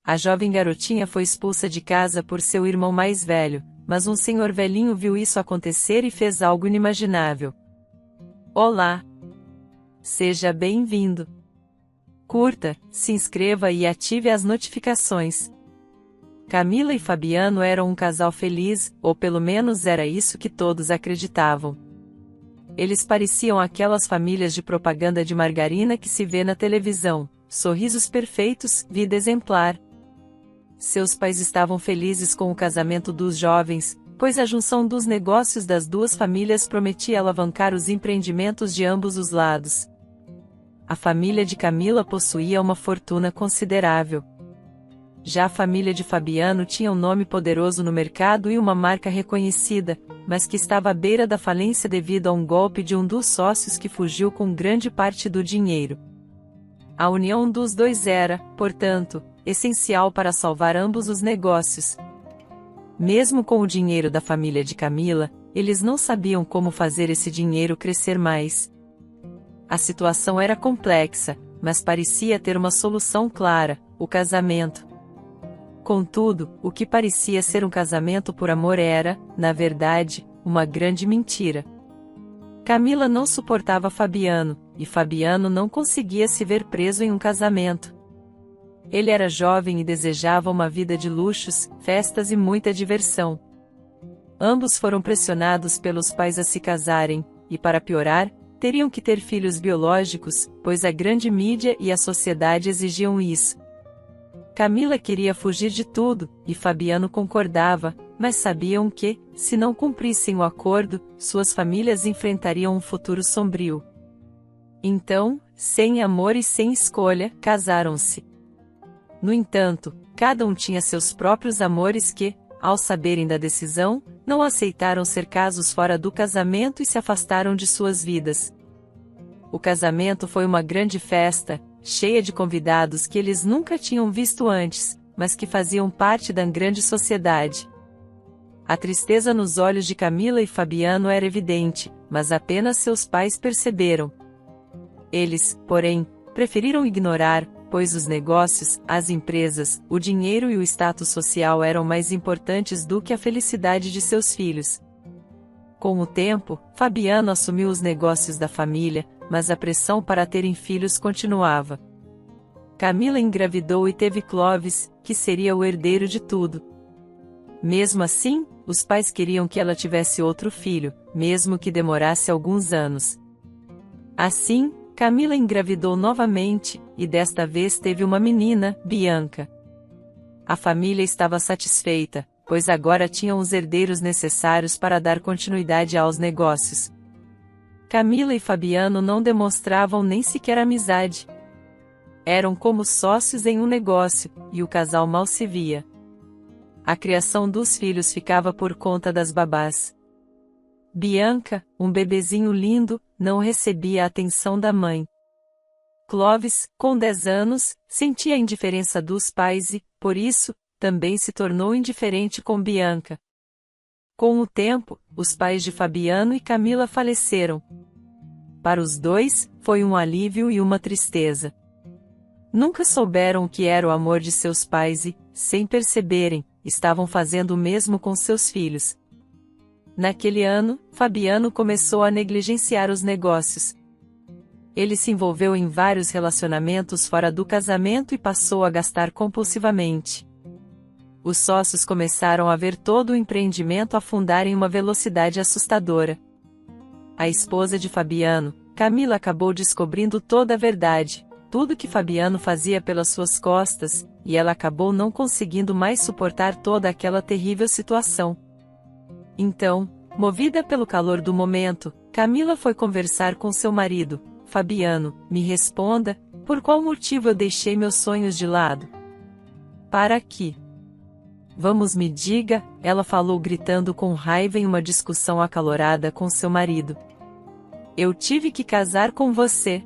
A jovem garotinha foi expulsa de casa por seu irmão mais velho, mas um senhor velhinho viu isso acontecer e fez algo inimaginável. Olá! Seja bem-vindo! Curta, se inscreva e ative as notificações. Camila e Fabiano eram um casal feliz, ou pelo menos era isso que todos acreditavam. Eles pareciam aquelas famílias de propaganda de margarina que se vê na televisão, sorrisos perfeitos, vida exemplar. Seus pais estavam felizes com o casamento dos jovens, pois a junção dos negócios das duas famílias prometia alavancar os empreendimentos de ambos os lados. A família de Camila possuía uma fortuna considerável. Já a família de Fabiano tinha um nome poderoso no mercado e uma marca reconhecida, mas que estava à beira da falência devido a um golpe de um dos sócios que fugiu com grande parte do dinheiro. A união dos dois era, portanto, essencial para salvar ambos os negócios. Mesmo com o dinheiro da família de Camila, eles não sabiam como fazer esse dinheiro crescer mais. A situação era complexa, mas parecia ter uma solução clara: o casamento. Contudo, o que parecia ser um casamento por amor era, na verdade, uma grande mentira. Camila não suportava Fabiano, e Fabiano não conseguia se ver preso em um casamento. Ele era jovem e desejava uma vida de luxos, festas e muita diversão. Ambos foram pressionados pelos pais a se casarem, e para piorar, teriam que ter filhos biológicos, pois a grande mídia e a sociedade exigiam isso. Camila queria fugir de tudo, e Fabiano concordava, mas sabiam que, se não cumprissem o acordo, suas famílias enfrentariam um futuro sombrio. Então, sem amor e sem escolha, casaram-se. No entanto, cada um tinha seus próprios amores que, ao saberem da decisão, não aceitaram ser casos fora do casamento e se afastaram de suas vidas. O casamento foi uma grande festa, cheia de convidados que eles nunca tinham visto antes, mas que faziam parte da grande sociedade. A tristeza nos olhos de Camila e Fabiano era evidente, mas apenas seus pais perceberam. Eles, porém, preferiram ignorar, pois os negócios, as empresas, o dinheiro e o status social eram mais importantes do que a felicidade de seus filhos. Com o tempo, Fabiano assumiu os negócios da família, mas a pressão para terem filhos continuava. Camila engravidou e teve Clovis, que seria o herdeiro de tudo. Mesmo assim, os pais queriam que ela tivesse outro filho, mesmo que demorasse alguns anos. Assim, Camila engravidou novamente, e desta vez teve uma menina, Bianca. A família estava satisfeita, pois agora tinham os herdeiros necessários para dar continuidade aos negócios. Camila e Fabiano não demonstravam nem sequer amizade. Eram como sócios em um negócio, e o casal mal se via. A criação dos filhos ficava por conta das babás. Bianca, um bebezinho lindo, não recebia a atenção da mãe. Clovis, com 10 anos, sentia a indiferença dos pais e, por isso, também se tornou indiferente com Bianca. Com o tempo, os pais de Fabiano e Camila faleceram. Para os dois, foi um alívio e uma tristeza. Nunca souberam o que era o amor de seus pais e, sem perceberem, estavam fazendo o mesmo com seus filhos. Naquele ano, Fabiano começou a negligenciar os negócios. Ele se envolveu em vários relacionamentos fora do casamento e passou a gastar compulsivamente. Os sócios começaram a ver todo o empreendimento afundar em uma velocidade assustadora. A esposa de Fabiano, Camila, acabou descobrindo toda a verdade, tudo que Fabiano fazia pelas suas costas, e ela acabou não conseguindo mais suportar toda aquela terrível situação. Então, movida pelo calor do momento, Camila foi conversar com seu marido. Fabiano, me responda, por qual motivo eu deixei meus sonhos de lado? Para quê? Vamos, me diga, ela falou gritando com raiva em uma discussão acalorada com seu marido. Eu tive que casar com você.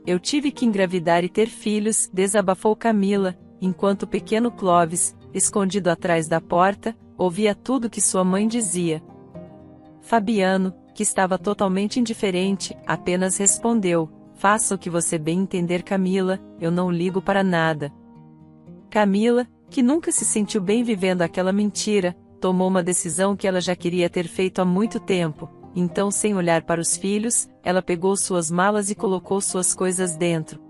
Eu tive que engravidar e ter filhos, desabafou Camila, enquanto o pequeno Clovis, escondido atrás da porta, ouvia tudo que sua mãe dizia. Fabiano, que estava totalmente indiferente, apenas respondeu: faça o que você bem entender, Camila, eu não ligo para nada. Camila, que nunca se sentiu bem vivendo aquela mentira, tomou uma decisão que ela já queria ter feito há muito tempo. Então, sem olhar para os filhos, ela pegou suas malas e colocou suas coisas dentro.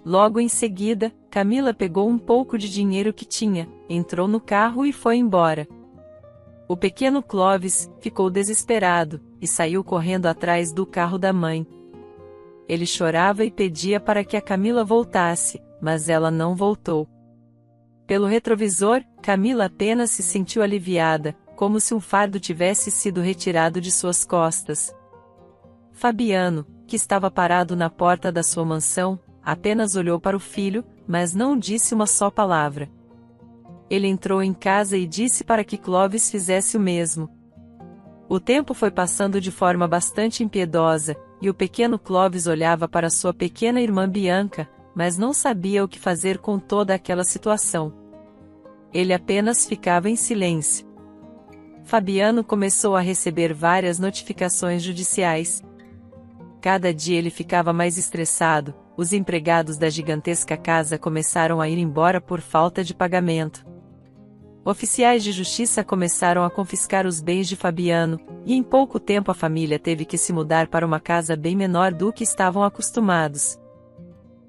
Logo em seguida, Camila pegou um pouco de dinheiro que tinha, entrou no carro e foi embora. O pequeno Clovis ficou desesperado e saiu correndo atrás do carro da mãe. Ele chorava e pedia para que a Camila voltasse, mas ela não voltou. Pelo retrovisor, Camila apenas se sentiu aliviada, como se um fardo tivesse sido retirado de suas costas. Fabiano, que estava parado na porta da sua mansão, apenas olhou para o filho, mas não disse uma só palavra. Ele entrou em casa e disse para que Clovis fizesse o mesmo. O tempo foi passando de forma bastante impiedosa, e o pequeno Clovis olhava para sua pequena irmã Bianca, mas não sabia o que fazer com toda aquela situação. Ele apenas ficava em silêncio. Fabiano começou a receber várias notificações judiciais. Cada dia ele ficava mais estressado, os empregados da gigantesca casa começaram a ir embora por falta de pagamento. Oficiais de justiça começaram a confiscar os bens de Fabiano, e em pouco tempo a família teve que se mudar para uma casa bem menor do que estavam acostumados.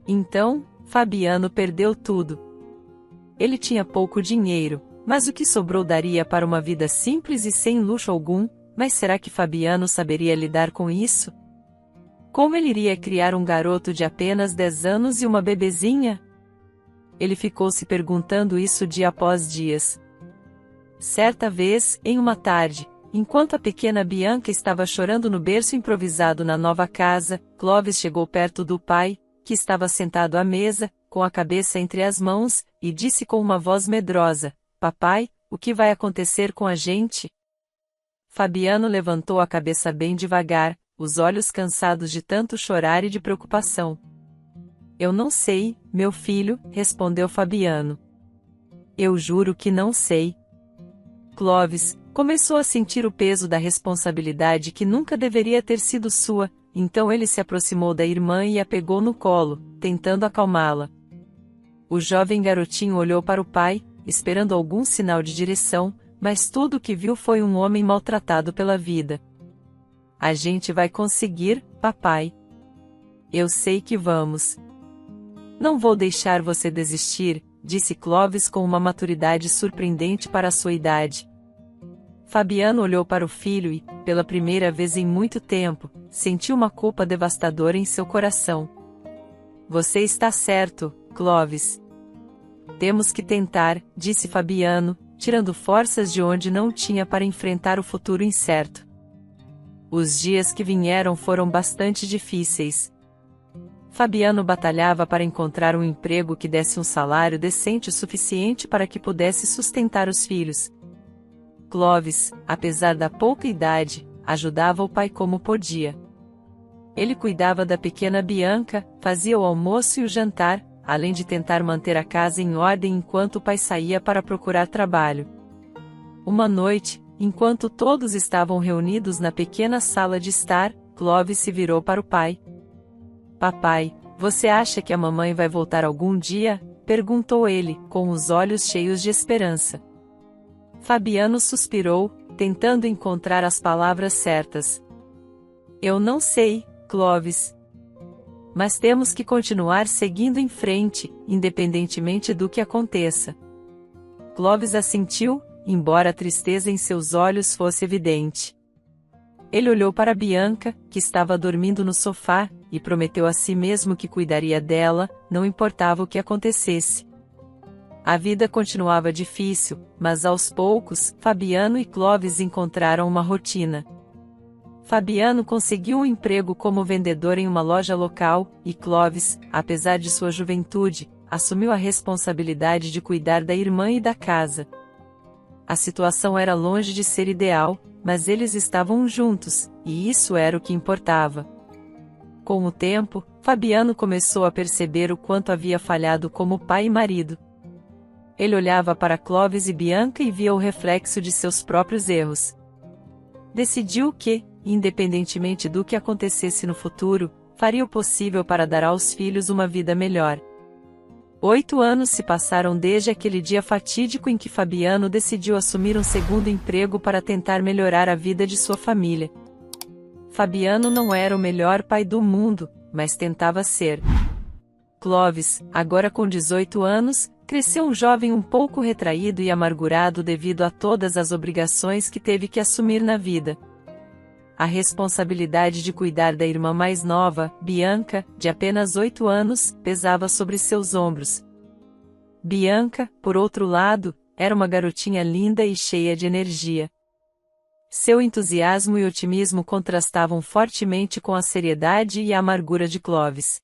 Então, Fabiano perdeu tudo. Ele tinha pouco dinheiro, mas o que sobrou daria para uma vida simples e sem luxo algum, mas será que Fabiano saberia lidar com isso? Como ele iria criar um garoto de apenas 10 anos e uma bebezinha? Ele ficou se perguntando isso dia após dias. Certa vez, em uma tarde, enquanto a pequena Bianca estava chorando no berço improvisado na nova casa, Clovis chegou perto do pai, que estava sentado à mesa, com a cabeça entre as mãos, e disse com uma voz medrosa: "Papai, o que vai acontecer com a gente?" Fabiano levantou a cabeça bem devagar, os olhos cansados de tanto chorar e de preocupação. "Eu não sei, meu filho", respondeu Fabiano. "Eu juro que não sei." Clovis começou a sentir o peso da responsabilidade que nunca deveria ter sido sua, então ele se aproximou da irmã e a pegou no colo, tentando acalmá-la. O jovem garotinho olhou para o pai, esperando algum sinal de direção, mas tudo o que viu foi um homem maltratado pela vida. "A gente vai conseguir, papai. Eu sei que vamos. Não vou deixar você desistir", disse Clovis com uma maturidade surpreendente para a sua idade. Fabiano olhou para o filho e, pela primeira vez em muito tempo, sentiu uma culpa devastadora em seu coração. "Você está certo, Clovis. Temos que tentar", disse Fabiano, tirando forças de onde não tinha para enfrentar o futuro incerto. Os dias que vieram foram bastante difíceis. Fabiano batalhava para encontrar um emprego que desse um salário decente o suficiente para que pudesse sustentar os filhos. Clovis, apesar da pouca idade, ajudava o pai como podia. Ele cuidava da pequena Bianca, fazia o almoço e o jantar, além de tentar manter a casa em ordem enquanto o pai saía para procurar trabalho. Uma noite, enquanto todos estavam reunidos na pequena sala de estar, Clovis se virou para o pai. "Papai, você acha que a mamãe vai voltar algum dia?", perguntou ele, com os olhos cheios de esperança. Fabiano suspirou, tentando encontrar as palavras certas. "Eu não sei, Clovis. Mas temos que continuar seguindo em frente, independentemente do que aconteça." Clovis assentiu, embora a tristeza em seus olhos fosse evidente. Ele olhou para Bianca, que estava dormindo no sofá, e prometeu a si mesmo que cuidaria dela, não importava o que acontecesse. A vida continuava difícil, mas aos poucos, Fabiano e Clovis encontraram uma rotina. Fabiano conseguiu um emprego como vendedor em uma loja local, e Clovis, apesar de sua juventude, assumiu a responsabilidade de cuidar da irmã e da casa. A situação era longe de ser ideal, mas eles estavam juntos, e isso era o que importava. Com o tempo, Fabiano começou a perceber o quanto havia falhado como pai e marido. Ele olhava para Clovis e Bianca e via o reflexo de seus próprios erros. Decidiu que, independentemente do que acontecesse no futuro, faria o possível para dar aos filhos uma vida melhor. 8 anos se passaram desde aquele dia fatídico em que Fabiano decidiu assumir um segundo emprego para tentar melhorar a vida de sua família. Fabiano não era o melhor pai do mundo, mas tentava ser. Clovis, agora com 18 anos, cresceu um jovem um pouco retraído e amargurado devido a todas as obrigações que teve que assumir na vida. A responsabilidade de cuidar da irmã mais nova, Bianca, de apenas 8 anos, pesava sobre seus ombros. Bianca, por outro lado, era uma garotinha linda e cheia de energia. Seu entusiasmo e otimismo contrastavam fortemente com a seriedade e a amargura de Clovis.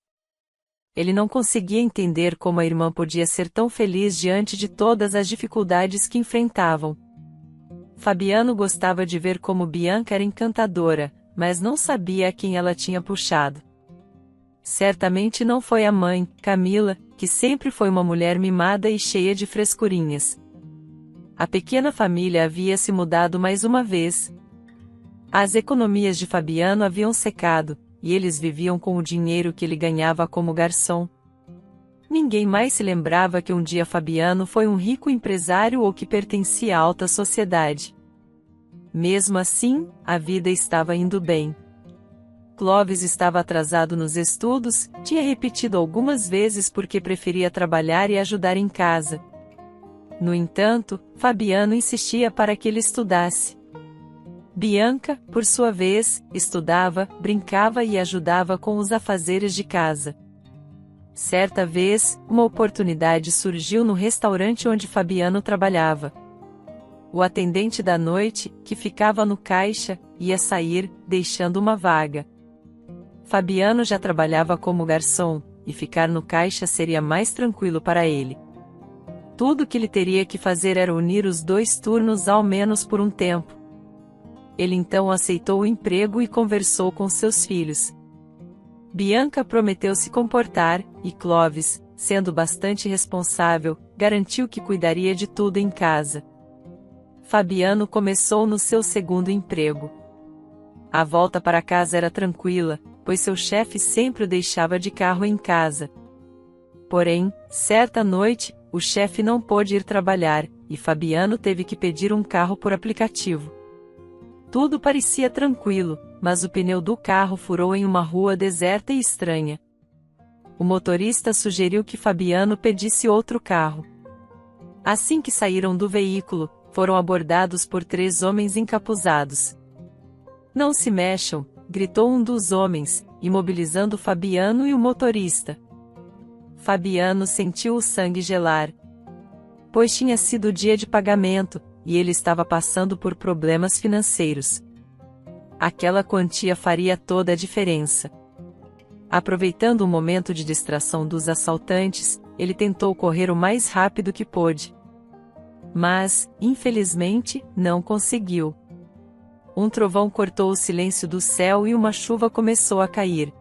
Ele não conseguia entender como a irmã podia ser tão feliz diante de todas as dificuldades que enfrentavam. Fabiano gostava de ver como Bianca era encantadora, mas não sabia a quem ela tinha puxado. Certamente não foi a mãe, Camila, que sempre foi uma mulher mimada e cheia de frescurinhas. A pequena família havia se mudado mais uma vez. As economias de Fabiano haviam secado, e eles viviam com o dinheiro que ele ganhava como garçom. Ninguém mais se lembrava que um dia Fabiano foi um rico empresário ou que pertencia à alta sociedade. Mesmo assim, a vida estava indo bem. Clovis estava atrasado nos estudos, tinha repetido algumas vezes porque preferia trabalhar e ajudar em casa. No entanto, Fabiano insistia para que ele estudasse. Bianca, por sua vez, estudava, brincava e ajudava com os afazeres de casa. Certa vez, uma oportunidade surgiu no restaurante onde Fabiano trabalhava. O atendente da noite, que ficava no caixa, ia sair, deixando uma vaga. Fabiano já trabalhava como garçom, e ficar no caixa seria mais tranquilo para ele. Tudo que ele teria que fazer era unir os 2 turnos ao menos por um tempo. Ele então aceitou o emprego e conversou com seus filhos. Bianca prometeu se comportar, e Clovis, sendo bastante responsável, garantiu que cuidaria de tudo em casa. Fabiano começou no seu segundo emprego. A volta para casa era tranquila, pois seu chefe sempre o deixava de carro em casa. Porém, certa noite, o chefe não pôde ir trabalhar, e Fabiano teve que pedir um carro por aplicativo. Tudo parecia tranquilo, mas o pneu do carro furou em uma rua deserta e estranha. O motorista sugeriu que Fabiano pedisse outro carro. Assim que saíram do veículo, foram abordados por 3 homens encapuzados. "Não se mexam", gritou um dos homens, imobilizando Fabiano e o motorista. Fabiano sentiu o sangue gelar. Pois tinha sido o dia de pagamento, e ele estava passando por problemas financeiros. Aquela quantia faria toda a diferença. Aproveitando o momento de distração dos assaltantes, ele tentou correr o mais rápido que pôde. Mas, infelizmente, não conseguiu. Um trovão cortou o silêncio do céu e uma chuva começou a cair.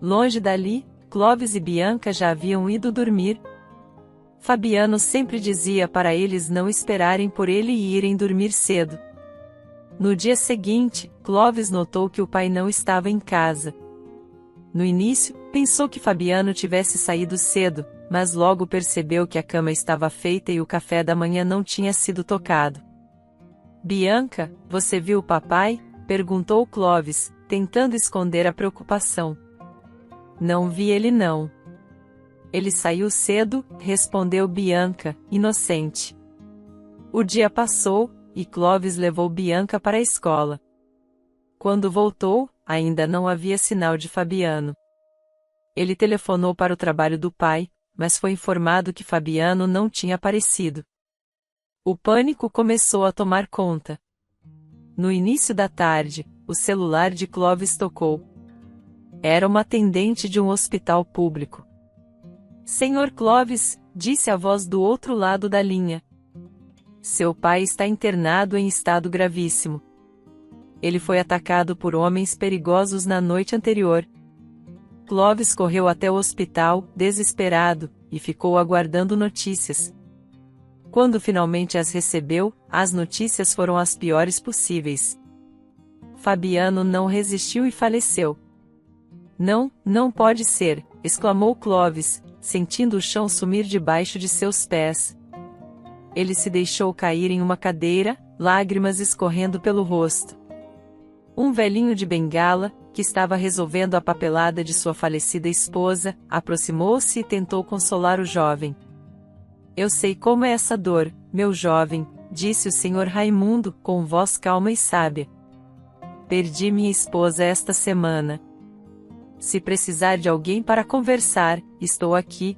Longe dali, Clovis e Bianca já haviam ido dormir. Fabiano sempre dizia para eles não esperarem por ele e irem dormir cedo. No dia seguinte, Clovis notou que o pai não estava em casa. No início, pensou que Fabiano tivesse saído cedo, mas logo percebeu que a cama estava feita e o café da manhã não tinha sido tocado. "Bianca, você viu o papai?", perguntou Clovis, tentando esconder a preocupação. "Não vi ele não. Ele saiu cedo", respondeu Bianca, inocente. O dia passou, e Clovis levou Bianca para a escola. Quando voltou, ainda não havia sinal de Fabiano. Ele telefonou para o trabalho do pai, mas foi informado que Fabiano não tinha aparecido. O pânico começou a tomar conta. No início da tarde, o celular de Clovis tocou. Era uma atendente de um hospital público. "Senhor Clovis", disse a voz do outro lado da linha. "Seu pai está internado em estado gravíssimo. Ele foi atacado por homens perigosos na noite anterior." Clovis correu até o hospital, desesperado, e ficou aguardando notícias. Quando finalmente as recebeu, as notícias foram as piores possíveis. Fabiano não resistiu e faleceu. "Não, não pode ser", exclamou Clovis, sentindo o chão sumir debaixo de seus pés. Ele se deixou cair em uma cadeira, lágrimas escorrendo pelo rosto. Um velhinho de bengala, que estava resolvendo a papelada de sua falecida esposa, aproximou-se e tentou consolar o jovem. Eu sei como é essa dor, meu jovem, disse o senhor Raimundo, com voz calma e sábia. Perdi minha esposa esta semana. Se precisar de alguém para conversar, estou aqui.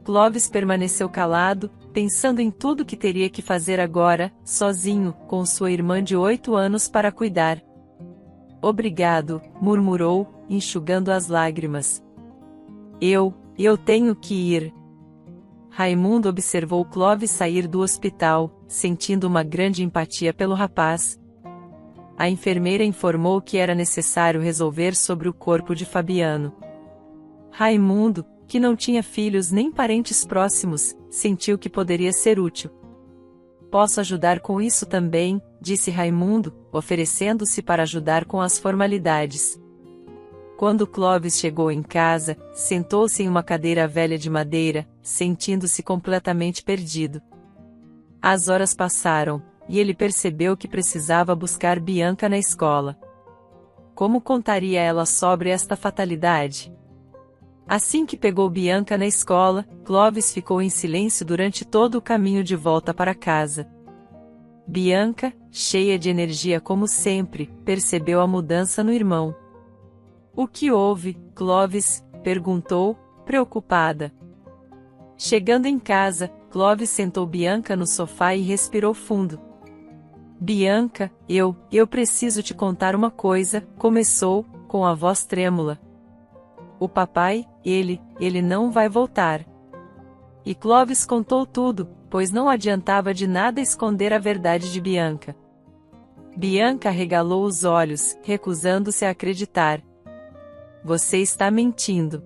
Clovis permaneceu calado, pensando em tudo que teria que fazer agora, sozinho, com sua irmã de 8 anos para cuidar. Obrigado, murmurou, enxugando as lágrimas. Eu tenho que ir. Raimundo observou Clovis sair do hospital, sentindo uma grande empatia pelo rapaz. A enfermeira informou que era necessário resolver sobre o corpo de Fabiano. Raimundo, que não tinha filhos nem parentes próximos, sentiu que poderia ser útil. Posso ajudar com isso também, disse Raimundo, oferecendo-se para ajudar com as formalidades. Quando Clovis chegou em casa, sentou-se em uma cadeira velha de madeira, sentindo-se completamente perdido. As horas passaram, e ele percebeu que precisava buscar Bianca na escola. Como contaria ela sobre esta fatalidade? Assim que pegou Bianca na escola, Clovis ficou em silêncio durante todo o caminho de volta para casa. Bianca, cheia de energia como sempre, percebeu a mudança no irmão. O que houve, Clovis? Perguntou, preocupada. Chegando em casa, Clovis sentou Bianca no sofá e respirou fundo. Bianca, eu preciso te contar uma coisa, começou, com a voz trêmula. O papai, ele não vai voltar. E Clovis contou tudo, pois não adiantava de nada esconder a verdade de Bianca. Bianca arregalou os olhos, recusando-se a acreditar. Você está mentindo.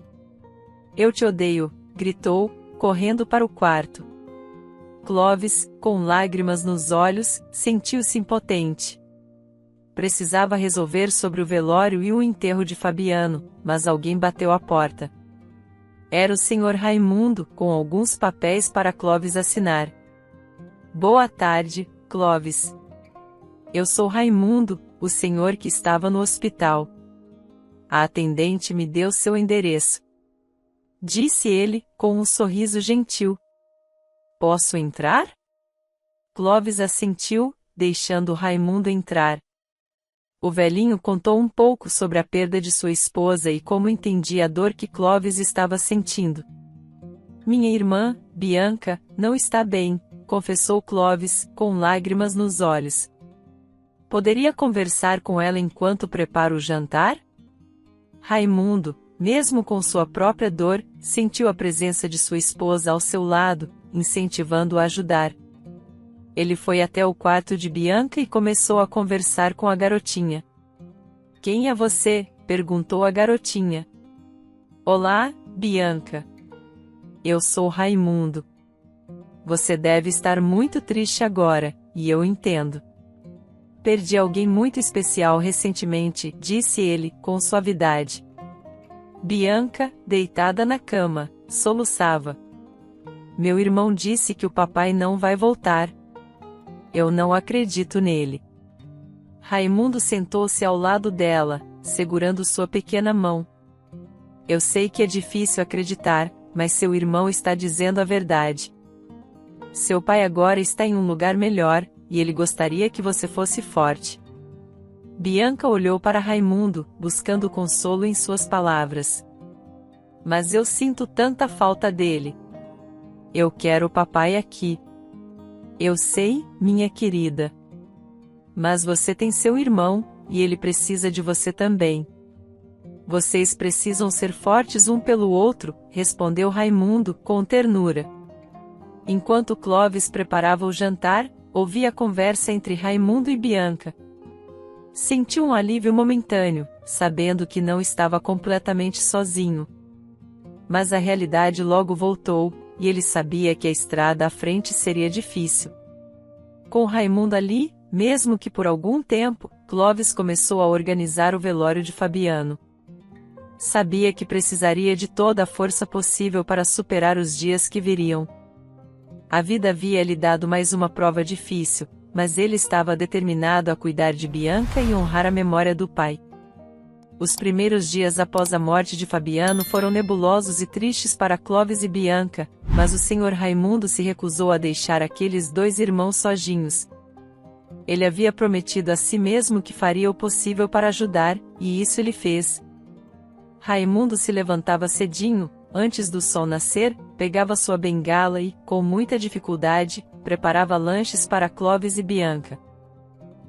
Eu te odeio, gritou, correndo para o quarto. Clovis, com lágrimas nos olhos, sentiu-se impotente. Precisava resolver sobre o velório e o enterro de Fabiano, mas alguém bateu à porta. Era o senhor Raimundo, com alguns papéis para Clovis assinar. Boa tarde, Clovis. Eu sou Raimundo, o senhor que estava no hospital. A atendente me deu seu endereço. Disse ele, com um sorriso gentil. Posso entrar? Clovis assentiu, deixando Raimundo entrar. O velhinho contou um pouco sobre a perda de sua esposa e como entendia a dor que Clovis estava sentindo. Minha irmã, Bianca, não está bem, confessou Clovis, com lágrimas nos olhos. Poderia conversar com ela enquanto preparo o jantar? Raimundo, mesmo com sua própria dor, sentiu a presença de sua esposa ao seu lado, incentivando-a a ajudar. Ele foi até o quarto de Bianca e começou a conversar com a garotinha. Quem é você? Perguntou a garotinha. Olá, Bianca. Eu sou Raimundo. Você deve estar muito triste agora, e eu entendo. Perdi alguém muito especial recentemente, disse ele, com suavidade. Bianca, deitada na cama, soluçava. Meu irmão disse que o papai não vai voltar. Eu não acredito nele. Raimundo sentou-se ao lado dela, segurando sua pequena mão. Eu sei que é difícil acreditar, mas seu irmão está dizendo a verdade. Seu pai agora está em um lugar melhor, e ele gostaria que você fosse forte. Bianca olhou para Raimundo, buscando consolo em suas palavras. Mas eu sinto tanta falta dele. Eu quero o papai aqui. Eu sei, minha querida. Mas você tem seu irmão, e ele precisa de você também. Vocês precisam ser fortes um pelo outro, respondeu Raimundo, com ternura. Enquanto Clovis preparava o jantar, ouvia a conversa entre Raimundo e Bianca. Sentiu um alívio momentâneo, sabendo que não estava completamente sozinho. Mas a realidade logo voltou, e ele sabia que a estrada à frente seria difícil. Com Raimundo ali, mesmo que por algum tempo, Clovis começou a organizar o velório de Fabiano. Sabia que precisaria de toda a força possível para superar os dias que viriam. A vida havia lhe dado mais uma prova difícil, mas ele estava determinado a cuidar de Bianca e honrar a memória do pai. Os primeiros dias após a morte de Fabiano foram nebulosos e tristes para Clovis e Bianca, mas o Sr. Raimundo se recusou a deixar aqueles dois irmãos sozinhos. Ele havia prometido a si mesmo que faria o possível para ajudar, e isso ele fez. Raimundo se levantava cedinho, antes do sol nascer, pegava sua bengala e, com muita dificuldade, preparava lanches para Clovis e Bianca.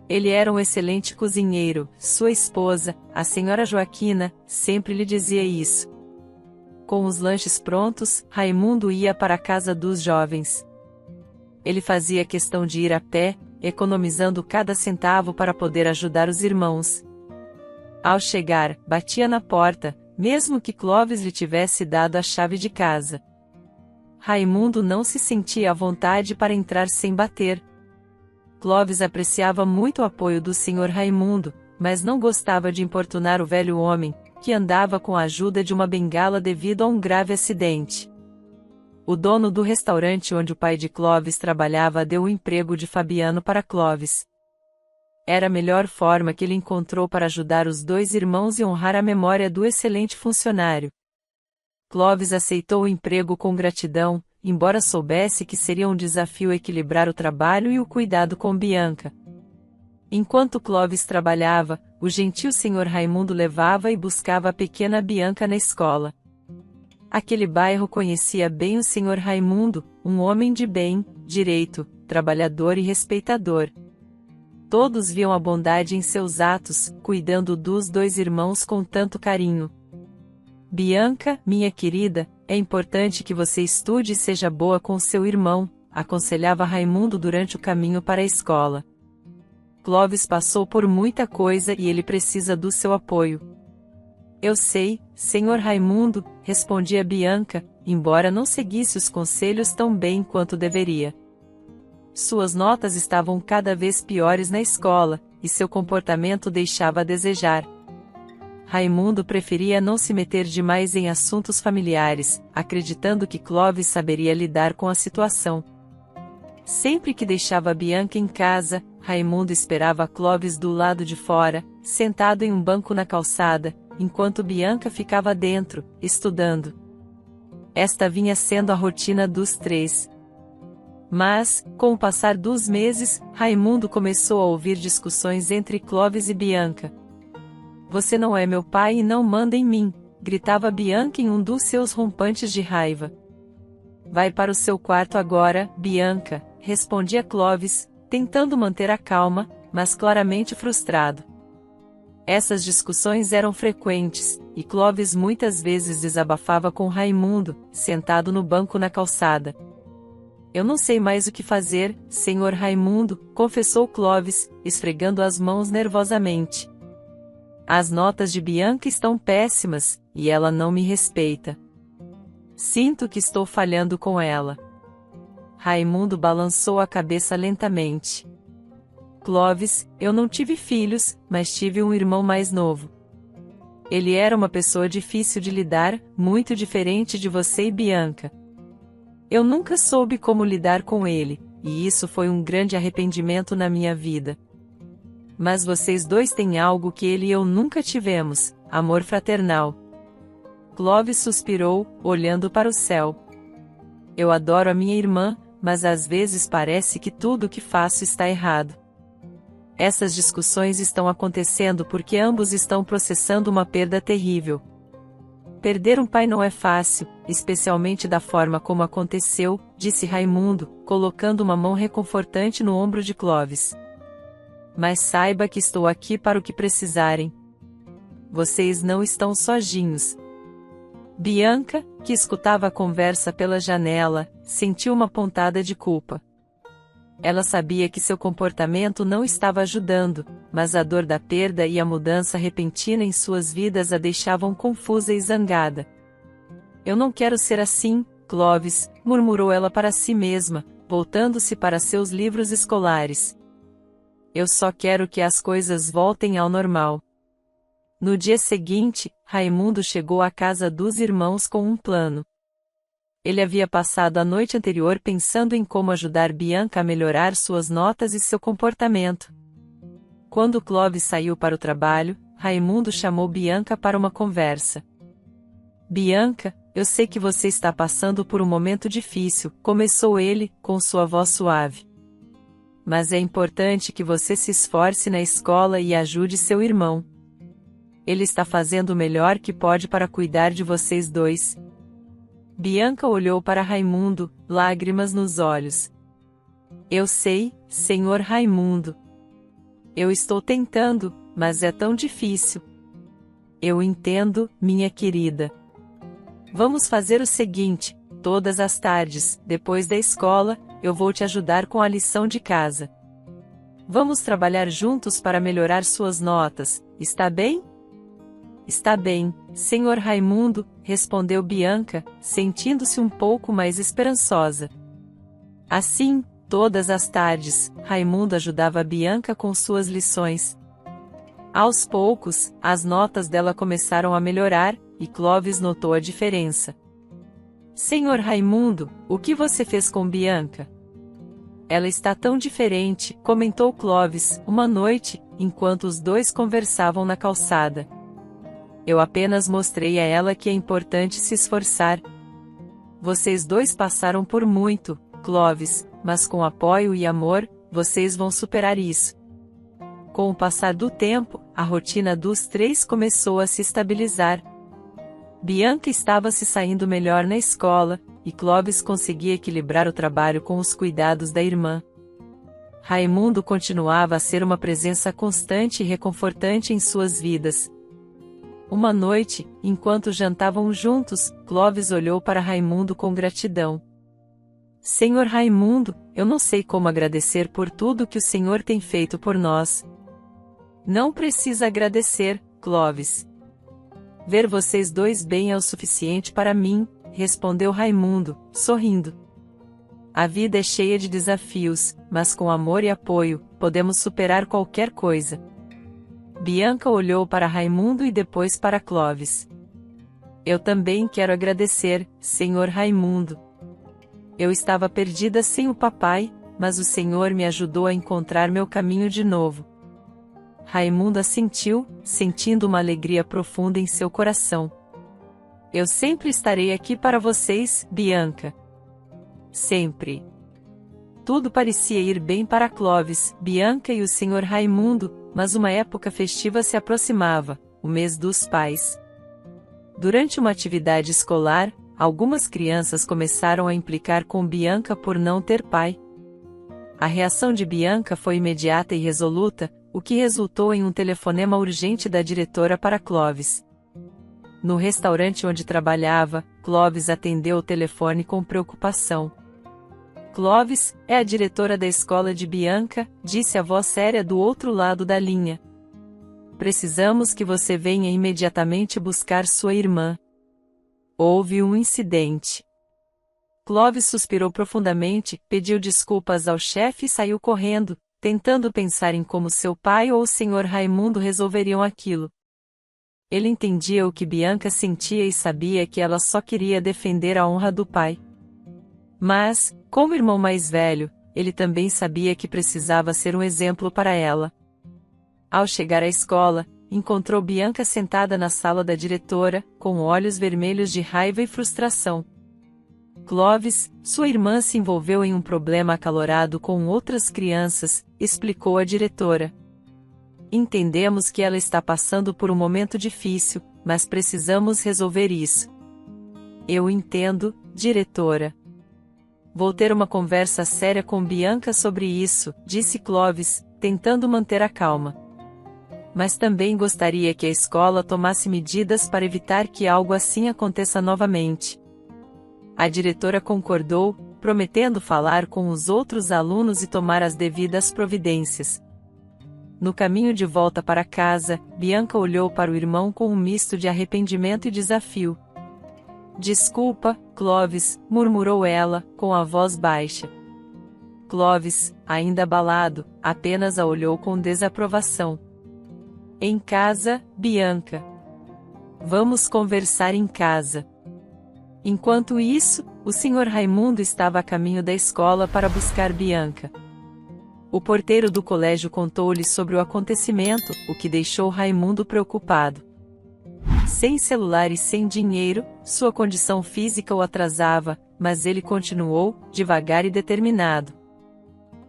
Ele era um excelente cozinheiro, sua esposa, a senhora Joaquina, sempre lhe dizia isso. Com os lanches prontos, Raimundo ia para a casa dos jovens. Ele fazia questão de ir a pé, economizando cada centavo para poder ajudar os irmãos. Ao chegar, batia na porta, mesmo que Clovis lhe tivesse dado a chave de casa. Raimundo não se sentia à vontade para entrar sem bater. Clovis apreciava muito o apoio do Sr. Raimundo, mas não gostava de importunar o velho homem, que andava com a ajuda de uma bengala devido a um grave acidente. O dono do restaurante onde o pai de Clovis trabalhava deu o emprego de Fabiano para Clovis. Era a melhor forma que ele encontrou para ajudar os dois irmãos e honrar a memória do excelente funcionário. Clovis aceitou o emprego com gratidão, embora soubesse que seria um desafio equilibrar o trabalho e o cuidado com Bianca. Enquanto Clovis trabalhava, o gentil Sr. Raimundo levava e buscava a pequena Bianca na escola. Aquele bairro conhecia bem o Sr. Raimundo, um homem de bem, direito, trabalhador e respeitador. Todos viam a bondade em seus atos, cuidando dos dois irmãos com tanto carinho. Bianca, minha querida, é importante que você estude e seja boa com seu irmão, aconselhava Raimundo durante o caminho para a escola. Clovis passou por muita coisa e ele precisa do seu apoio. Eu sei, Sr. Raimundo, respondia Bianca, embora não seguisse os conselhos tão bem quanto deveria. Suas notas estavam cada vez piores na escola, e seu comportamento deixava a desejar. Raimundo preferia não se meter demais em assuntos familiares, acreditando que Clovis saberia lidar com a situação. Sempre que deixava Bianca em casa, Raimundo esperava Clovis do lado de fora, sentado em um banco na calçada, enquanto Bianca ficava dentro, estudando. Esta vinha sendo a rotina dos três. Mas, com o passar dos meses, Raimundo começou a ouvir discussões entre Clovis e Bianca. Você não é meu pai e não manda em mim, gritava Bianca em um dos seus rompantes de raiva. Vai para o seu quarto agora, Bianca, respondia Clovis, tentando manter a calma, mas claramente frustrado. Essas discussões eram frequentes, e Clovis muitas vezes desabafava com Raimundo, sentado no banco na calçada. Eu não sei mais o que fazer, Sr. Raimundo, confessou Clovis, esfregando as mãos nervosamente. As notas de Bianca estão péssimas, e ela não me respeita. Sinto que estou falhando com ela. Raimundo balançou a cabeça lentamente. Clovis, eu não tive filhos, mas tive um irmão mais novo. Ele era uma pessoa difícil de lidar, muito diferente de você e Bianca. Eu nunca soube como lidar com ele, e isso foi um grande arrependimento na minha vida. Mas vocês dois têm algo que ele e eu nunca tivemos, amor fraternal. Clovis suspirou, olhando para o céu. Eu adoro a minha irmã, mas às vezes parece que tudo o que faço está errado. Essas discussões estão acontecendo porque ambos estão processando uma perda terrível. Perder um pai não é fácil, especialmente da forma como aconteceu, disse Raimundo, colocando uma mão reconfortante no ombro de Clovis. Mas saiba que estou aqui para o que precisarem. Vocês não estão sozinhos. Bianca, que escutava a conversa pela janela, sentiu uma pontada de culpa. Ela sabia que seu comportamento não estava ajudando, mas a dor da perda e a mudança repentina em suas vidas a deixavam confusa e zangada. Eu não quero ser assim, Clovis, murmurou ela para si mesma, voltando-se para seus livros escolares. Eu só quero que as coisas voltem ao normal. No dia seguinte, Raimundo chegou à casa dos irmãos com um plano. Ele havia passado a noite anterior pensando em como ajudar Bianca a melhorar suas notas e seu comportamento. Quando Clovis saiu para o trabalho, Raimundo chamou Bianca para uma conversa. Bianca, eu sei que você está passando por um momento difícil, começou ele, com sua voz suave. Mas é importante que você se esforce na escola e ajude seu irmão. Ele está fazendo o melhor que pode para cuidar de vocês dois. Bianca olhou para Raimundo, lágrimas nos olhos. Eu sei, senhor Raimundo. Eu estou tentando, mas é tão difícil. Eu entendo, minha querida. Vamos fazer o seguinte: todas as tardes, depois da escola, eu vou te ajudar com a lição de casa. Vamos trabalhar juntos para melhorar suas notas, está bem? Está bem, senhor Raimundo, respondeu Bianca, sentindo-se um pouco mais esperançosa. Assim, todas as tardes, Raimundo ajudava Bianca com suas lições. Aos poucos, as notas dela começaram a melhorar, e Clovis notou a diferença. Senhor Raimundo, o que você fez com Bianca? Ela está tão diferente, comentou Clovis, uma noite, enquanto os dois conversavam na calçada. Eu apenas mostrei a ela que é importante se esforçar. Vocês dois passaram por muito, Clovis, mas com apoio e amor, vocês vão superar isso. Com o passar do tempo, a rotina dos três começou a se estabilizar. Bianca estava se saindo melhor na escola, e Clovis conseguia equilibrar o trabalho com os cuidados da irmã. Raimundo continuava a ser uma presença constante e reconfortante em suas vidas. Uma noite, enquanto jantavam juntos, Clovis olhou para Raimundo com gratidão. Senhor Raimundo, eu não sei como agradecer por tudo que o senhor tem feito por nós. Não precisa agradecer, Clovis. Ver vocês dois bem é o suficiente para mim, respondeu Raimundo, sorrindo. A vida é cheia de desafios, mas com amor e apoio, podemos superar qualquer coisa. Bianca olhou para Raimundo e depois para Clovis. Eu também quero agradecer, senhor Raimundo. Eu estava perdida sem o papai, mas o senhor me ajudou a encontrar meu caminho de novo. Raimundo assentiu, sentindo uma alegria profunda em seu coração. Eu sempre estarei aqui para vocês, Bianca. Sempre. Tudo parecia ir bem para Clovis, Bianca e o senhor Raimundo, mas uma época festiva se aproximava, o mês dos pais. Durante uma atividade escolar, algumas crianças começaram a implicar com Bianca por não ter pai. A reação de Bianca foi imediata e resoluta, o que resultou em um telefonema urgente da diretora para Clovis. No restaurante onde trabalhava, Clovis atendeu o telefone com preocupação. Clovis, é a diretora da escola de Bianca, disse a voz séria do outro lado da linha. Precisamos que você venha imediatamente buscar sua irmã. Houve um incidente. Clovis suspirou profundamente, pediu desculpas ao chefe e saiu correndo, tentando pensar em como seu pai ou o senhor Raimundo resolveriam aquilo. Ele entendia o que Bianca sentia e sabia que ela só queria defender a honra do pai. Mas, como irmão mais velho, ele também sabia que precisava ser um exemplo para ela. Ao chegar à escola, encontrou Bianca sentada na sala da diretora, com olhos vermelhos de raiva e frustração. Clovis, sua irmã se envolveu em um problema acalorado com outras crianças, explicou a diretora. Entendemos que ela está passando por um momento difícil, mas precisamos resolver isso. Eu entendo, diretora. Vou ter uma conversa séria com Bianca sobre isso, disse Clovis, tentando manter a calma. Mas também gostaria que a escola tomasse medidas para evitar que algo assim aconteça novamente. A diretora concordou, prometendo falar com os outros alunos e tomar as devidas providências. No caminho de volta para casa, Bianca olhou para o irmão com um misto de arrependimento e desafio. Desculpa, Clovis, murmurou ela, com a voz baixa. Clovis, ainda abalado, apenas a olhou com desaprovação. Em casa, Bianca. Vamos conversar em casa. Enquanto isso, o Sr. Raimundo estava a caminho da escola para buscar Bianca. O porteiro do colégio contou-lhe sobre o acontecimento, o que deixou Raimundo preocupado. Sem celular e sem dinheiro, sua condição física o atrasava, mas ele continuou, devagar e determinado.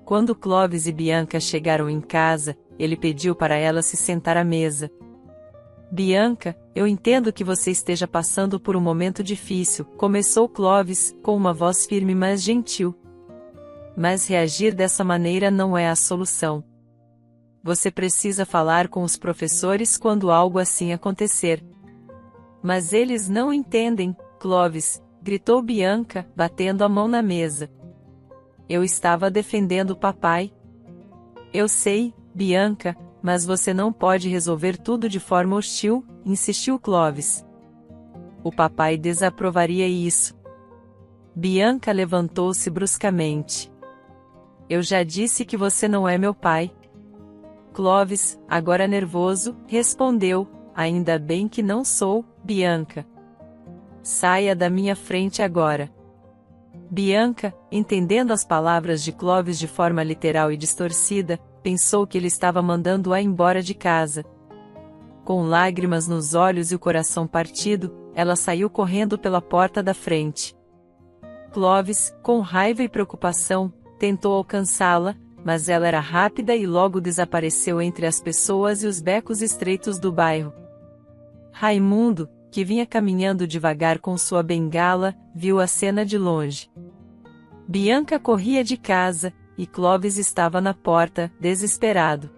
Quando Clóvis e Bianca chegaram em casa, ele pediu para ela se sentar à mesa. Bianca, eu entendo que você esteja passando por um momento difícil, começou Clóvis, com uma voz firme mas gentil. Mas reagir dessa maneira não é a solução. Você precisa falar com os professores quando algo assim acontecer. Mas eles não entendem, Clóvis, gritou Bianca, batendo a mão na mesa. Eu estava defendendo o papai. Eu sei, Bianca, mas você não pode resolver tudo de forma hostil, insistiu Clóvis. O papai desaprovaria isso. Bianca levantou-se bruscamente. Eu já disse que você não é meu pai. Clóvis, agora nervoso, respondeu, ainda bem que não sou, Bianca. Saia da minha frente agora. Bianca, entendendo as palavras de Clóvis de forma literal e distorcida, pensou que ele estava mandando-a embora de casa. Com lágrimas nos olhos e o coração partido, ela saiu correndo pela porta da frente. Clóvis, com raiva e preocupação, tentou alcançá-la, mas ela era rápida e logo desapareceu entre as pessoas e os becos estreitos do bairro. Raimundo, que vinha caminhando devagar com sua bengala, viu a cena de longe. Bianca corria de casa, e Clóvis estava na porta, desesperado.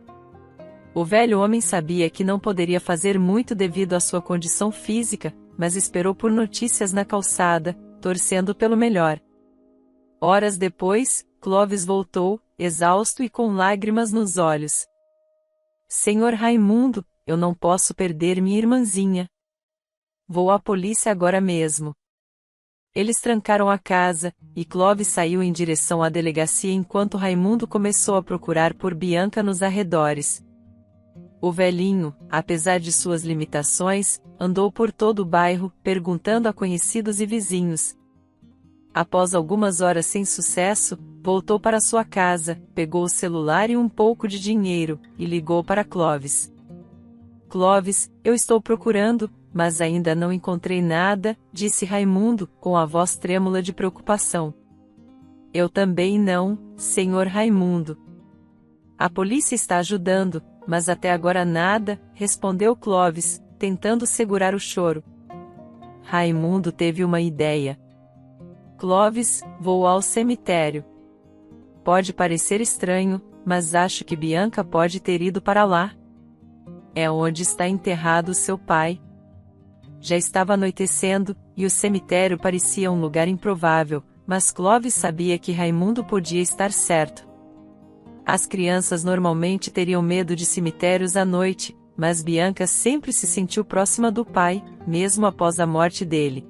O velho homem sabia que não poderia fazer muito devido à sua condição física, mas esperou por notícias na calçada, torcendo pelo melhor. Horas depois, Clóvis voltou, exausto e com lágrimas nos olhos. Senhor Raimundo, eu não posso perder minha irmãzinha. Vou à polícia agora mesmo. Eles trancaram a casa, e Clóvis saiu em direção à delegacia enquanto Raimundo começou a procurar por Bianca nos arredores. O velhinho, apesar de suas limitações, andou por todo o bairro, perguntando a conhecidos e vizinhos. Após algumas horas sem sucesso, voltou para sua casa, pegou o celular e um pouco de dinheiro, e ligou para Clóvis. Clóvis, eu estou procurando, mas ainda não encontrei nada, disse Raimundo, com a voz trêmula de preocupação. Eu também não, senhor Raimundo. A polícia está ajudando, mas até agora nada, respondeu Clóvis, tentando segurar o choro. Raimundo teve uma ideia. Clóvis, vou ao cemitério. Pode parecer estranho, mas acho que Bianca pode ter ido para lá. É onde está enterrado seu pai. Já estava anoitecendo, e o cemitério parecia um lugar improvável, mas Clóvis sabia que Raimundo podia estar certo. As crianças normalmente teriam medo de cemitérios à noite, mas Bianca sempre se sentiu próxima do pai, mesmo após a morte dele.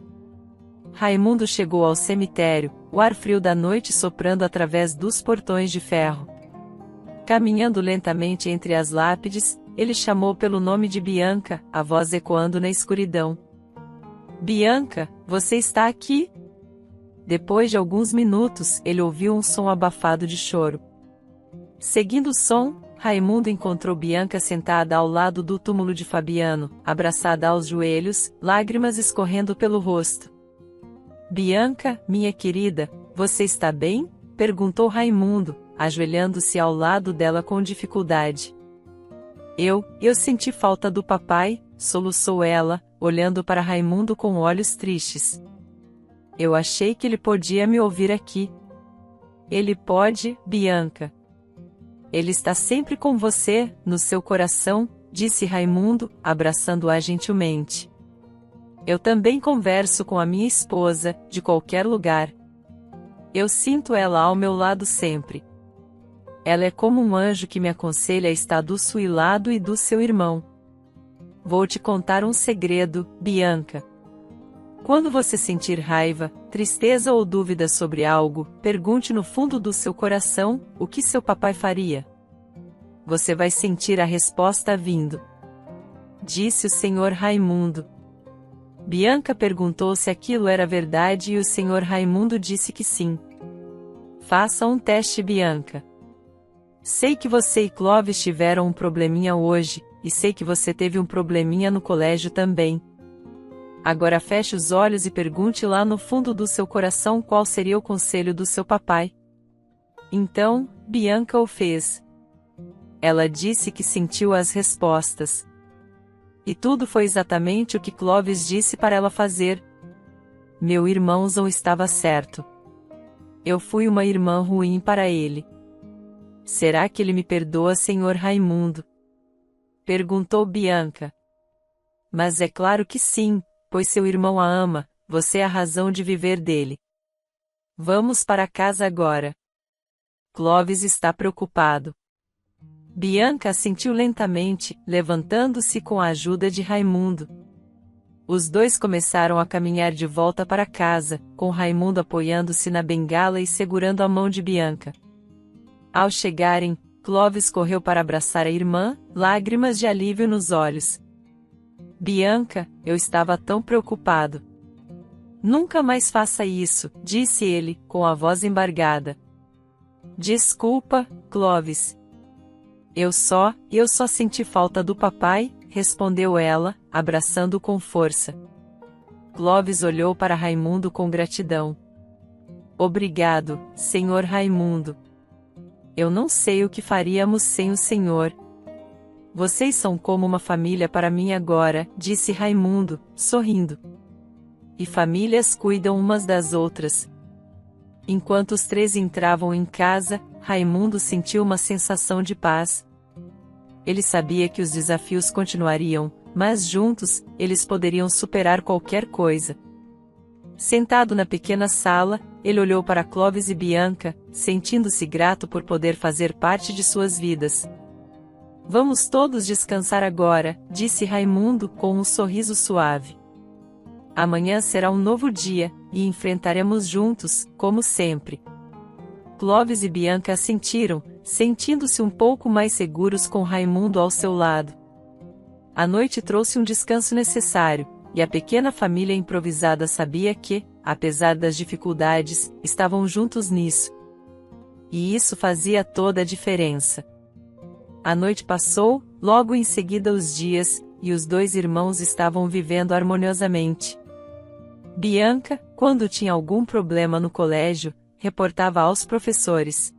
Raimundo chegou ao cemitério, o ar frio da noite soprando através dos portões de ferro. Caminhando lentamente entre as lápides, ele chamou pelo nome de Bianca, a voz ecoando na escuridão. Bianca, você está aqui? Depois de alguns minutos, ele ouviu um som abafado de choro. Seguindo o som, Raimundo encontrou Bianca sentada ao lado do túmulo de Fabiano, abraçada aos joelhos, lágrimas escorrendo pelo rosto. Bianca, minha querida, você está bem? Perguntou Raimundo, ajoelhando-se ao lado dela com dificuldade. Eu senti falta do papai, soluçou ela, olhando para Raimundo com olhos tristes. Eu achei que ele podia me ouvir aqui. Ele pode, Bianca. Ele está sempre com você, no seu coração, disse Raimundo, abraçando-a gentilmente. Eu também converso com a minha esposa, de qualquer lugar. Eu sinto ela ao meu lado sempre. Ela é como um anjo que me aconselha a estar do seu lado e do seu irmão. Vou te contar um segredo, Bianca. Quando você sentir raiva, tristeza ou dúvida sobre algo, pergunte no fundo do seu coração, o que seu papai faria. Você vai sentir a resposta vindo. disse o Sr. Raimundo. Bianca perguntou se aquilo era verdade e o Sr. Raimundo disse que sim. Faça um teste, Bianca. Sei que você e Clovis tiveram um probleminha hoje, e sei que você teve um probleminha no colégio também. Agora feche os olhos e pergunte lá no fundo do seu coração qual seria o conselho do seu papai. Então, Bianca o fez. Ela disse que sentiu as respostas. E tudo foi exatamente o que Clovis disse para ela fazer. Meu irmão Zou estava certo. Eu fui uma irmã ruim para ele. Será que ele me perdoa, Sr. Raimundo? Perguntou Bianca. Mas é claro que sim, pois seu irmão a ama, você é a razão de viver dele. Vamos para casa agora. Clovis está preocupado. Bianca assentiu lentamente, levantando-se com a ajuda de Raimundo. Os dois começaram a caminhar de volta para casa, com Raimundo apoiando-se na bengala e segurando a mão de Bianca. Ao chegarem, Clovis correu para abraçar a irmã, lágrimas de alívio nos olhos. Bianca, eu estava tão preocupado. Nunca mais faça isso, disse ele, com a voz embargada. Desculpa, Clovis. Eu só senti falta do papai, respondeu ela, abraçando-o com força. Clovis olhou para Raimundo com gratidão. Obrigado, Sr. Raimundo. Eu não sei o que faríamos sem o senhor. Vocês são como uma família para mim agora, disse Raimundo, sorrindo. E famílias cuidam umas das outras. Enquanto os três entravam em casa, Raimundo sentiu uma sensação de paz. Ele sabia que os desafios continuariam, mas juntos, eles poderiam superar qualquer coisa. Sentado na pequena sala, ele olhou para Clovis e Bianca, sentindo-se grato por poder fazer parte de suas vidas. Vamos todos descansar agora, disse Raimundo com um sorriso suave. Amanhã será um novo dia, e enfrentaremos juntos, como sempre. Clovis e Bianca assentiram, sentindo-se um pouco mais seguros com Raimundo ao seu lado. A noite trouxe um descanso necessário, e a pequena família improvisada sabia que, apesar das dificuldades, estavam juntos nisso. E isso fazia toda a diferença. A noite passou, logo em seguida os dias, e os dois irmãos estavam vivendo harmoniosamente. Bianca, quando tinha algum problema no colégio, reportava aos professores.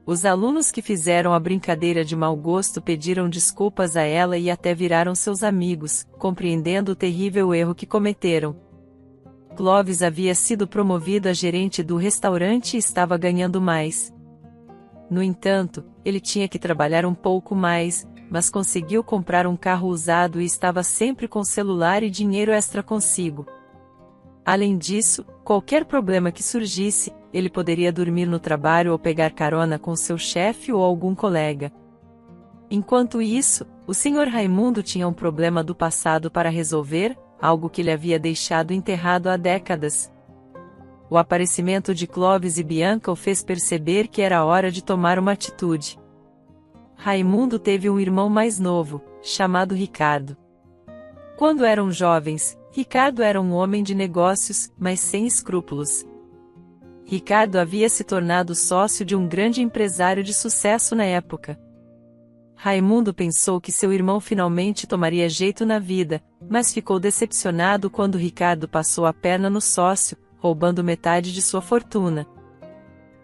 Os alunos que fizeram a brincadeira de mau gosto pediram desculpas a ela e até viraram seus amigos, compreendendo o terrível erro que cometeram. Clovis havia sido promovido a gerente do restaurante e estava ganhando mais. No entanto, ele tinha que trabalhar um pouco mais, mas conseguiu comprar um carro usado e estava sempre com celular e dinheiro extra consigo. Além disso, qualquer problema que surgisse, ele poderia dormir no trabalho ou pegar carona com seu chefe ou algum colega. Enquanto isso, o Sr. Raimundo tinha um problema do passado para resolver, algo que ele havia deixado enterrado há décadas. O aparecimento de Clovis e Bianca o fez perceber que era hora de tomar uma atitude. Raimundo teve um irmão mais novo, chamado Ricardo. Quando eram jovens, Ricardo era um homem de negócios, mas sem escrúpulos. Ricardo havia se tornado sócio de um grande empresário de sucesso na época. Raimundo pensou que seu irmão finalmente tomaria jeito na vida, mas ficou decepcionado quando Ricardo passou a perna no sócio, roubando metade de sua fortuna.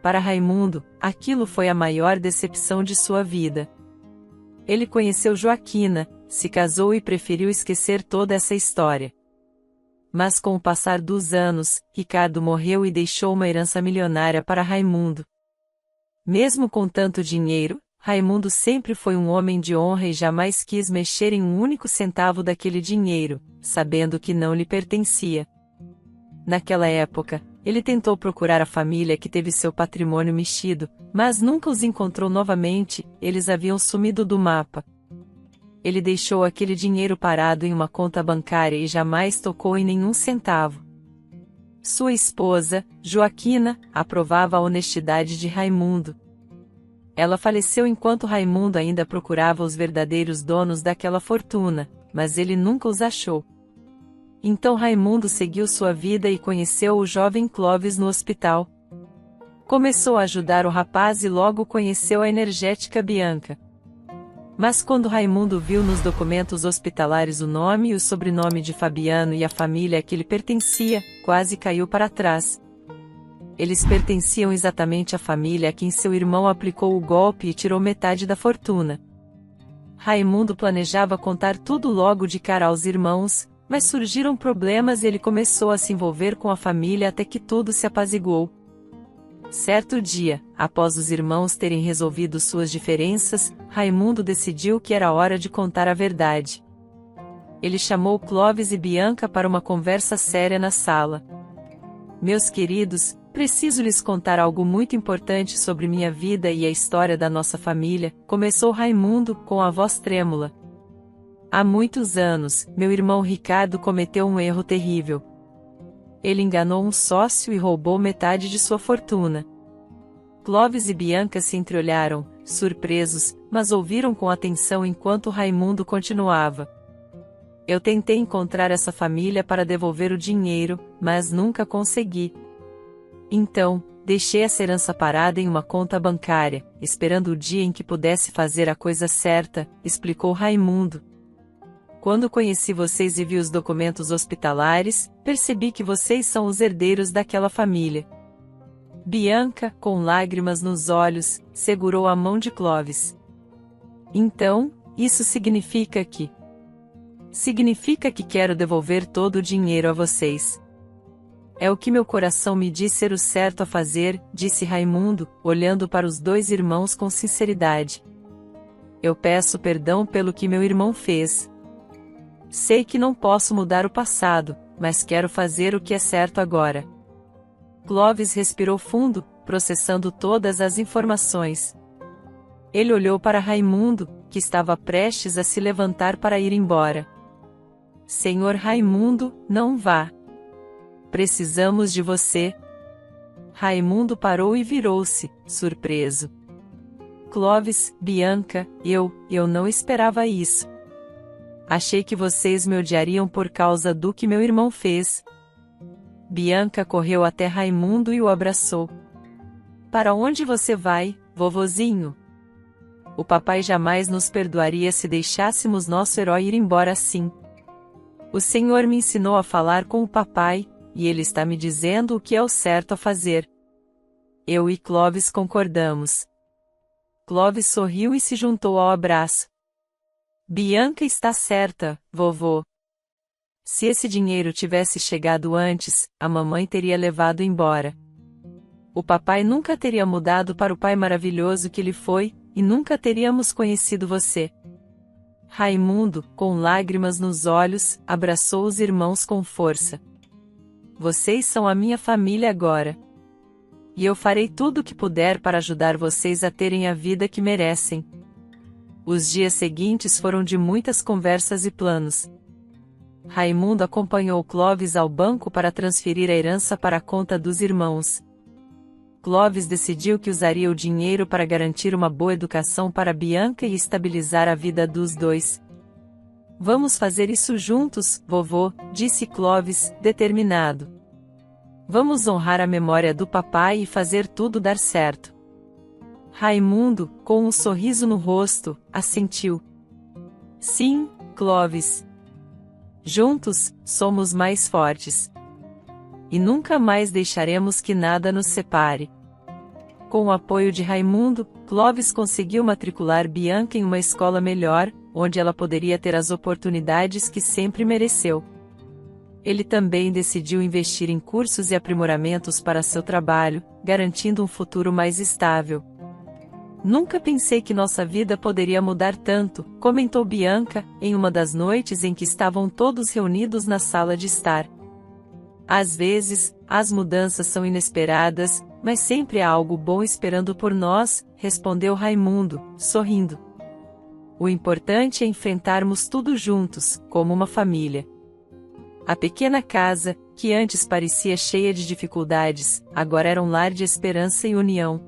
Para Raimundo, aquilo foi a maior decepção de sua vida. Ele conheceu Joaquina, se casou e preferiu esquecer toda essa história. Mas com o passar dos anos, Ricardo morreu e deixou uma herança milionária para Raimundo. Mesmo com tanto dinheiro, Raimundo sempre foi um homem de honra e jamais quis mexer em um único centavo daquele dinheiro, sabendo que não lhe pertencia. Naquela época, ele tentou procurar a família que teve seu patrimônio mexido, mas nunca os encontrou novamente, eles haviam sumido do mapa. Ele deixou aquele dinheiro parado em uma conta bancária e jamais tocou em nenhum centavo. Sua esposa, Joaquina, aprovava a honestidade de Raimundo. Ela faleceu enquanto Raimundo ainda procurava os verdadeiros donos daquela fortuna, mas ele nunca os achou. Então Raimundo seguiu sua vida e conheceu o jovem Clovis no hospital. Começou a ajudar o rapaz e logo conheceu a energética Bianca. Mas quando Raimundo viu nos documentos hospitalares o nome e o sobrenome de Fabiano e a família a que ele pertencia, quase caiu para trás. Eles pertenciam exatamente à família a quem seu irmão aplicou o golpe e tirou metade da fortuna. Raimundo planejava contar tudo logo de cara aos irmãos, mas surgiram problemas e ele começou a se envolver com a família até que tudo se apaziguou. Certo dia, após os irmãos terem resolvido suas diferenças, Raimundo decidiu que era hora de contar a verdade. Ele chamou Clovis e Bianca para uma conversa séria na sala. Meus queridos, preciso lhes contar algo muito importante sobre minha vida e a história da nossa família, começou Raimundo, com a voz trêmula. Há muitos anos, meu irmão Ricardo cometeu um erro terrível. Ele enganou um sócio e roubou metade de sua fortuna. Clovis e Bianca se entreolharam, surpresos, mas ouviram com atenção enquanto Raimundo continuava. Eu tentei encontrar essa família para devolver o dinheiro, mas nunca consegui. Então, deixei essa herança parada em uma conta bancária, esperando o dia em que pudesse fazer a coisa certa, explicou Raimundo. Quando conheci vocês e vi os documentos hospitalares, percebi que vocês são os herdeiros daquela família. Bianca, com lágrimas nos olhos, segurou a mão de Clovis. Então, isso significa que... Significa que quero devolver todo o dinheiro a vocês. É o que meu coração me diz ser o certo a fazer, disse Raimundo, olhando para os dois irmãos com sinceridade. Eu peço perdão pelo que meu irmão fez. Sei que não posso mudar o passado, mas quero fazer o que é certo agora. Clovis respirou fundo, processando todas as informações. Ele olhou para Raimundo, que estava prestes a se levantar para ir embora. Senhor Raimundo, não vá. Precisamos de você. Raimundo parou e virou-se, surpreso. Clovis, Bianca, eu não esperava isso. Achei que vocês me odiariam por causa do que meu irmão fez. Bianca correu até Raimundo e o abraçou. Para onde você vai, vovozinho? O papai jamais nos perdoaria se deixássemos nosso herói ir embora assim. O senhor me ensinou a falar com o papai, e ele está me dizendo o que é o certo a fazer. Eu e Clovis concordamos. Clovis sorriu e se juntou ao abraço. Bianca está certa, vovô. Se esse dinheiro tivesse chegado antes, a mamãe teria levado embora. O papai nunca teria mudado para o pai maravilhoso que ele foi, e nunca teríamos conhecido você. Raimundo, com lágrimas nos olhos, abraçou os irmãos com força. Vocês são a minha família agora. E eu farei tudo o que puder para ajudar vocês a terem a vida que merecem. Os dias seguintes foram de muitas conversas e planos. Raimundo acompanhou Clovis ao banco para transferir a herança para a conta dos irmãos. Clovis decidiu que usaria o dinheiro para garantir uma boa educação para Bianca e estabilizar a vida dos dois. Vamos fazer isso juntos, vovô, disse Clovis, determinado. Vamos honrar a memória do papai e fazer tudo dar certo. Raimundo, com um sorriso no rosto, assentiu. Sim, Clovis. Juntos, somos mais fortes. E nunca mais deixaremos que nada nos separe. Com o apoio de Raimundo, Clovis conseguiu matricular Bianca em uma escola melhor, onde ela poderia ter as oportunidades que sempre mereceu. Ele também decidiu investir em cursos e aprimoramentos para seu trabalho, garantindo um futuro mais estável. Nunca pensei que nossa vida poderia mudar tanto, comentou Bianca, em uma das noites em que estavam todos reunidos na sala de estar. Às vezes, as mudanças são inesperadas, mas sempre há algo bom esperando por nós, respondeu Raimundo, sorrindo. O importante é enfrentarmos tudo juntos, como uma família. A pequena casa, que antes parecia cheia de dificuldades, agora era um lar de esperança e união.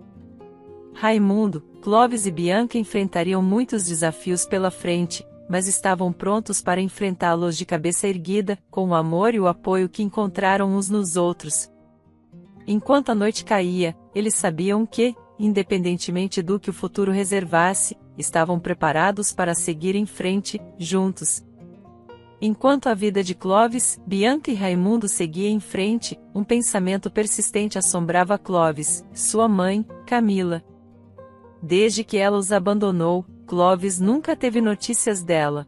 Raimundo, Clovis e Bianca enfrentariam muitos desafios pela frente, mas estavam prontos para enfrentá-los de cabeça erguida, com o amor e o apoio que encontraram uns nos outros. Enquanto a noite caía, eles sabiam que, independentemente do que o futuro reservasse, estavam preparados para seguir em frente, juntos. Enquanto a vida de Clovis, Bianca e Raimundo seguia em frente, um pensamento persistente assombrava Clovis, sua mãe, Camila. Desde que ela os abandonou, Clovis nunca teve notícias dela.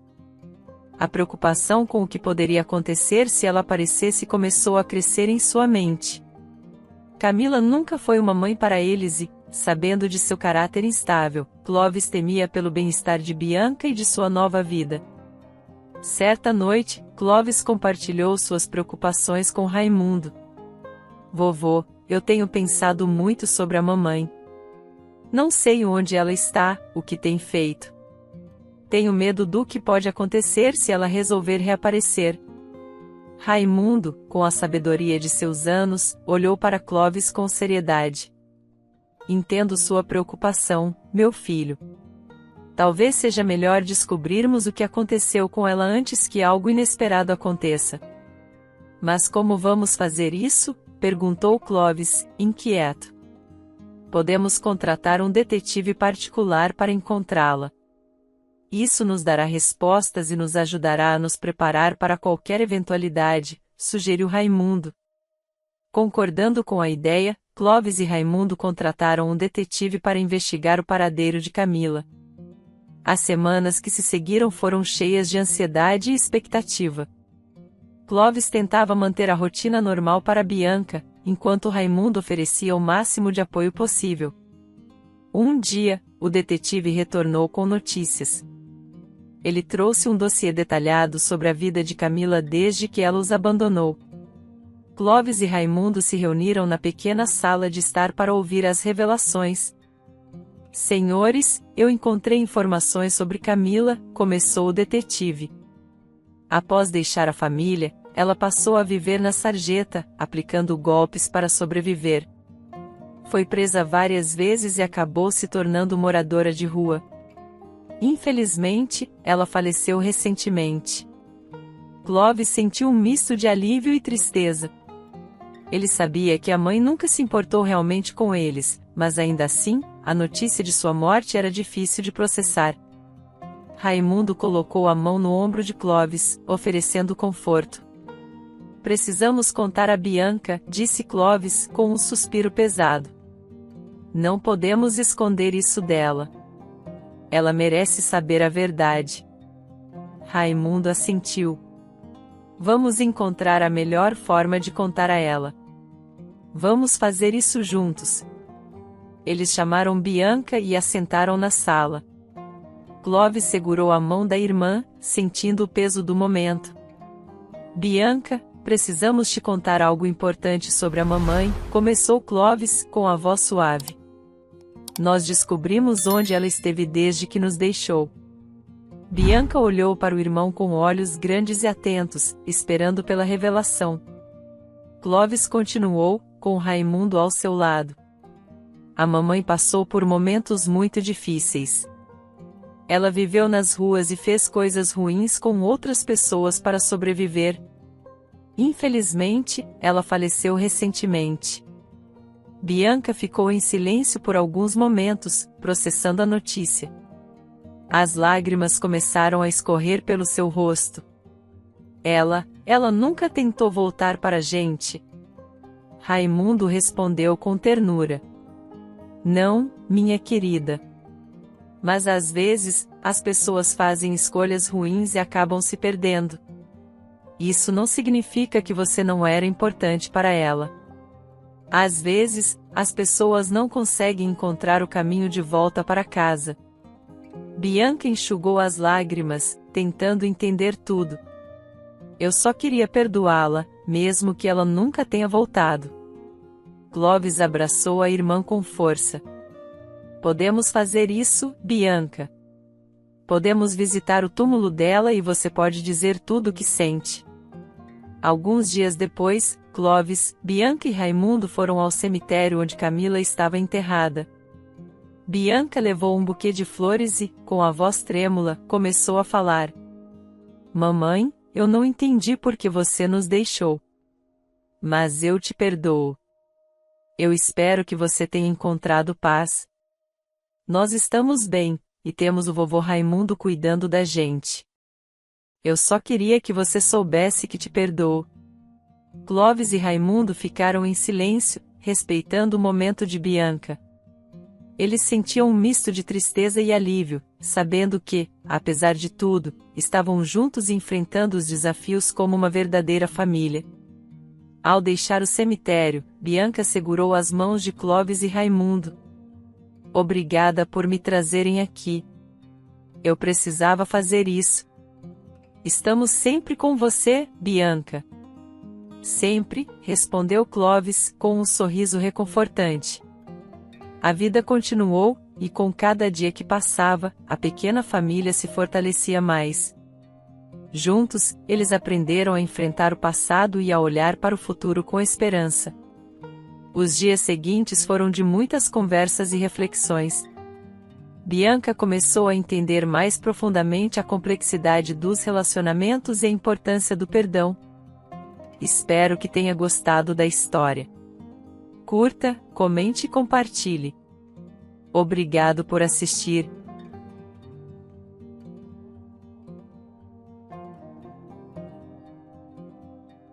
A preocupação com o que poderia acontecer se ela aparecesse começou a crescer em sua mente. Camila nunca foi uma mãe para eles e, sabendo de seu caráter instável, Clovis temia pelo bem-estar de Bianca e de sua nova vida. Certa noite, Clovis compartilhou suas preocupações com Raimundo. Vovô, eu tenho pensado muito sobre a mamãe. Não sei onde ela está, o que tem feito. Tenho medo do que pode acontecer se ela resolver reaparecer. Raimundo, com a sabedoria de seus anos, olhou para Clovis com seriedade. Entendo sua preocupação, meu filho. Talvez seja melhor descobrirmos o que aconteceu com ela antes que algo inesperado aconteça. Mas como vamos fazer isso? Perguntou Clovis, inquieto. Podemos contratar um detetive particular para encontrá-la. Isso nos dará respostas e nos ajudará a nos preparar para qualquer eventualidade, sugeriu Raimundo. Concordando com a ideia, Clovis e Raimundo contrataram um detetive para investigar o paradeiro de Camila. As semanas que se seguiram foram cheias de ansiedade e expectativa. Clovis tentava manter a rotina normal para Bianca, enquanto Raimundo oferecia o máximo de apoio possível. Um dia, o detetive retornou com notícias. Ele trouxe um dossiê detalhado sobre a vida de Camila desde que ela os abandonou. Clovis e Raimundo se reuniram na pequena sala de estar para ouvir as revelações. Senhores, eu encontrei informações sobre Camila, começou o detetive. Após deixar a família, ela passou a viver na sarjeta, aplicando golpes para sobreviver. Foi presa várias vezes e acabou se tornando moradora de rua. Infelizmente, ela faleceu recentemente. Clovis sentiu um misto de alívio e tristeza. Ele sabia que a mãe nunca se importou realmente com eles, mas ainda assim, a notícia de sua morte era difícil de processar. Raimundo colocou a mão no ombro de Clovis, oferecendo conforto. Precisamos contar a Bianca, disse Clovis, com um suspiro pesado. Não podemos esconder isso dela. Ela merece saber a verdade. Raimundo assentiu. Vamos encontrar a melhor forma de contar a ela. Vamos fazer isso juntos. Eles chamaram Bianca e a sentaram na sala. Clovis segurou a mão da irmã, sentindo o peso do momento. Bianca, precisamos te contar algo importante sobre a mamãe, começou Clovis, com a voz suave. Nós descobrimos onde ela esteve desde que nos deixou. Bianca olhou para o irmão com olhos grandes e atentos, esperando pela revelação. Clovis continuou, com Raimundo ao seu lado. A mamãe passou por momentos muito difíceis. Ela viveu nas ruas e fez coisas ruins com outras pessoas para sobreviver. Infelizmente, ela faleceu recentemente. Bianca ficou em silêncio por alguns momentos, processando a notícia. As lágrimas começaram a escorrer pelo seu rosto. Ela nunca tentou voltar para a gente. Raimundo respondeu com ternura. Não, minha querida. Mas às vezes, as pessoas fazem escolhas ruins e acabam se perdendo. Isso não significa que você não era importante para ela. Às vezes, as pessoas não conseguem encontrar o caminho de volta para casa. Bianca enxugou as lágrimas, tentando entender tudo. Eu só queria perdoá-la, mesmo que ela nunca tenha voltado. Clovis abraçou a irmã com força. Podemos fazer isso, Bianca. Podemos visitar o túmulo dela e você pode dizer tudo o que sente. Alguns dias depois, Clovis, Bianca e Raimundo foram ao cemitério onde Camila estava enterrada. Bianca levou um buquê de flores e, com a voz trêmula, começou a falar. Mamãe, eu não entendi por que você nos deixou. Mas eu te perdoo. Eu espero que você tenha encontrado paz. Nós estamos bem, e temos o vovô Raimundo cuidando da gente. Eu só queria que você soubesse que te perdoo. Clóvis e Raimundo ficaram em silêncio, respeitando o momento de Bianca. Eles sentiam um misto de tristeza e alívio, sabendo que, apesar de tudo, estavam juntos enfrentando os desafios como uma verdadeira família. Ao deixar o cemitério, Bianca segurou as mãos de Clóvis e Raimundo. Obrigada por me trazerem aqui. Eu precisava fazer isso. Estamos sempre com você, Bianca. Sempre, respondeu Clóvis, com um sorriso reconfortante. A vida continuou, e com cada dia que passava, a pequena família se fortalecia mais. Juntos, eles aprenderam a enfrentar o passado e a olhar para o futuro com esperança. Os dias seguintes foram de muitas conversas e reflexões. Bianca começou a entender mais profundamente a complexidade dos relacionamentos e a importância do perdão. Espero que tenha gostado da história. Curta, comente e compartilhe. Obrigado por assistir.